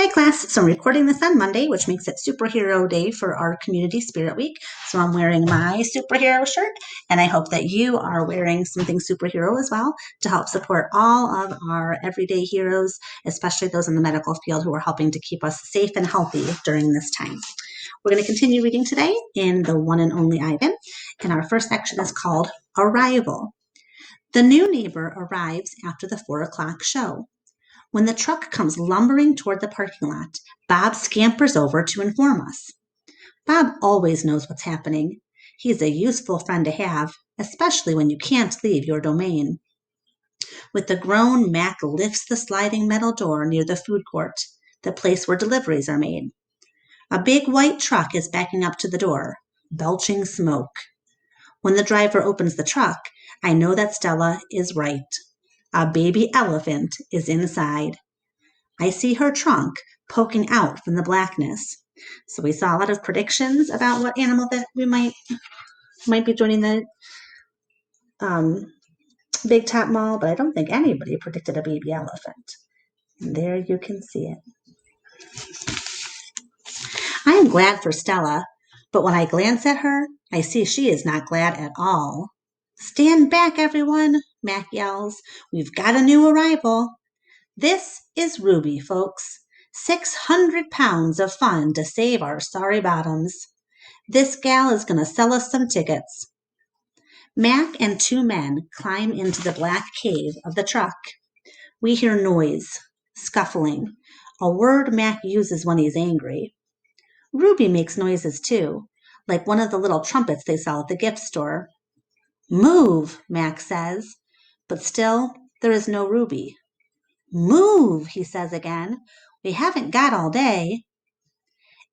Hi class, so I'm recording this on Monday, which makes it Superhero Day for our Community Spirit Week. So I'm wearing my superhero shirt, and I hope that you are wearing something superhero as well to help support all of our everyday heroes, especially those in the medical field who are helping to keep us safe and healthy during this time. We're going to continue reading today in The One and Only Ivan, and our first section is called Arrival. The new neighbor arrives after the 4 o'clock show. When the truck comes lumbering toward the parking lot, Bob scampers over to inform us. Bob always knows what's happening. He's a useful friend to have, especially when you can't leave your domain. With a groan, Mac lifts the sliding metal door near the food court, the place where deliveries are made. A big white truck is backing up to the door, belching smoke. When the driver opens the truck, I know that Stella is right. A baby elephant is inside. I see her trunk poking out from the blackness. So we saw a lot of predictions about what animal that we might be joining the Big Top Mall, but I don't think anybody predicted a baby elephant. And there you can see it. I am glad for Stella, but when I glance at her, I see she is not glad at all. Stand back, everyone, Mac yells. We've got a new arrival. This is Ruby, folks. 600 pounds of fun to save our sorry bottoms. This gal is going to sell us some tickets. Mac and 2 men climb into the black cave of the truck. We hear noise, scuffling, a word Mac uses when he's angry. Ruby makes noises too, like one of the little trumpets they sell at the gift store. Move, Mac says, but still there is no Ruby. Move, he says again. We haven't got all day.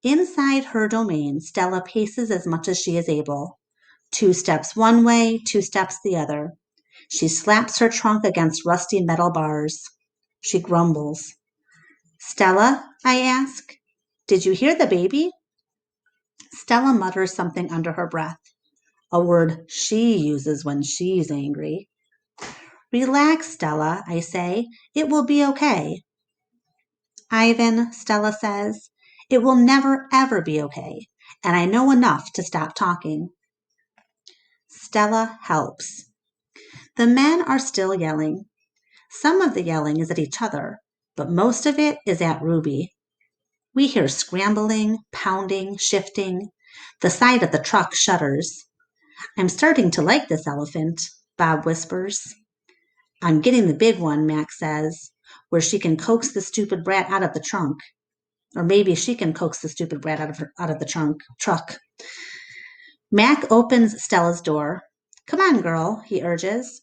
Inside her domain, Stella paces as much as she is able. 2 steps one way, 2 steps the other. She slaps her trunk against rusty metal bars. She grumbles. Stella, I ask, did you hear the baby? Stella mutters something under her breath, a word she uses when she's angry. Relax, Stella, I say. It will be okay. Ivan, Stella says, it will never, ever be okay, and I know enough to stop talking. Stella helps. The men are still yelling. Some of the yelling is at each other, but most of it is at Ruby. We hear scrambling, pounding, shifting. The side of the truck shudders. I'm starting to like this elephant, Bob whispers. I'm getting the big one, Mac says, where she can coax the stupid brat out of the trunk. Or maybe she can coax the stupid brat out of the truck. Mac opens Stella's door. Come on, girl, he urges.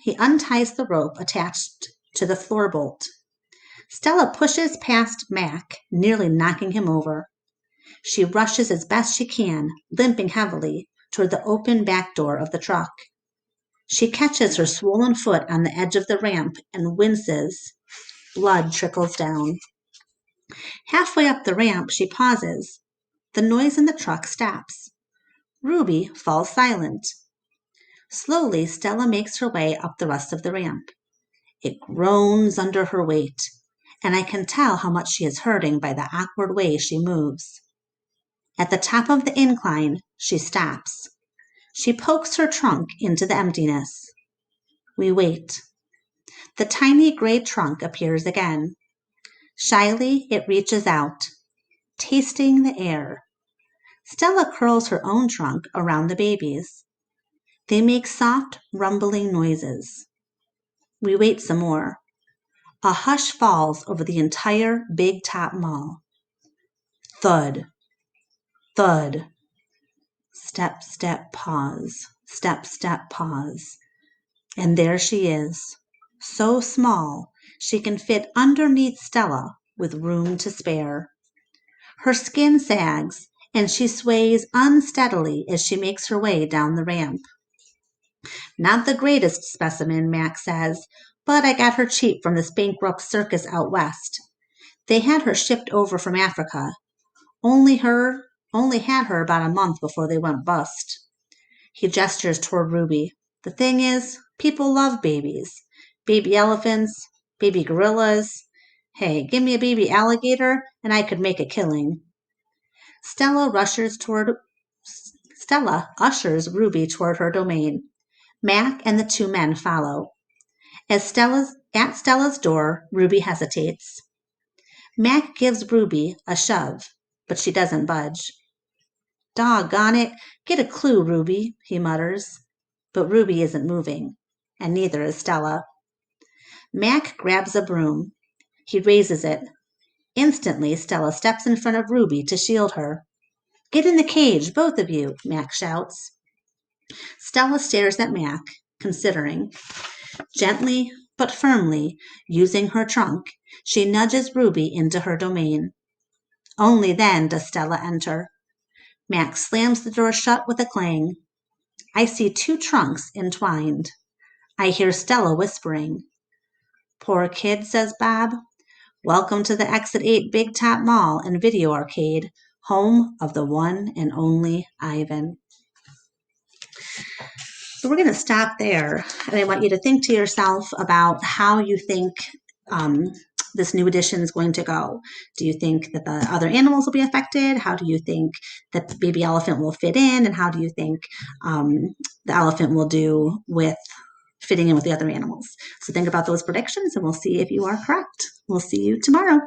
He unties the rope attached to the floor bolt. Stella pushes past Mac, nearly knocking him over. She rushes as best she can, limping heavily, toward the open back door of the truck. She catches her swollen foot on the edge of the ramp and winces. Blood trickles down. Halfway up the ramp, she pauses. The noise in the truck stops. Ruby falls silent. Slowly, Stella makes her way up the rest of the ramp. It groans under her weight, and I can tell how much she is hurting by the awkward way she moves. At the top of the incline, she stops. She pokes her trunk into the emptiness. We wait. The tiny gray trunk appears again. Shyly, it reaches out, tasting the air. Stella curls her own trunk around the baby's. They make soft, rumbling noises. We wait some more. A hush falls over the entire Big Top Mall. Thud. Thud. Step, step, pause. Step, step, pause. And there she is, so small she can fit underneath Stella with room to spare. Her skin sags, and she sways unsteadily as she makes her way down the ramp. Not the greatest specimen, Mac says, but I got her cheap from this bankrupt circus out west. They had her shipped over from Africa. Only had her about a month before they went bust. He gestures toward Ruby. The thing is, people love babies. Baby elephants, baby gorillas, Hey, give me a baby alligator and I could make a killing. Stella ushers Ruby toward her domain. Mac and the two men follow. At Stella's door, Ruby hesitates. Mac gives Ruby a shove, but she doesn't budge. Doggone it, get a clue, Ruby, he mutters. But Ruby isn't moving, and neither is Stella. Mac grabs a broom. He raises it. Instantly, Stella steps in front of Ruby to shield her. Get in the cage, both of you, Mac shouts. Stella stares at Mac, considering. Gently but firmly, using her trunk, she nudges Ruby into her domain. Only then does Stella enter. Mac slams the door shut with a clang. I see two trunks entwined. I hear Stella whispering. Poor kid, says Bob. Welcome to the Exit 8 Big Top Mall and Video Arcade, home of the one and only Ivan. So we're going to stop there, and I want you to think to yourself about how you think this new edition is going to go. Do you think that the other animals will be affected? How do you think that the baby elephant will fit in? And how do you think the elephant will do with fitting in with the other animals? So think about those predictions, and we'll see if you are correct. We'll see you tomorrow.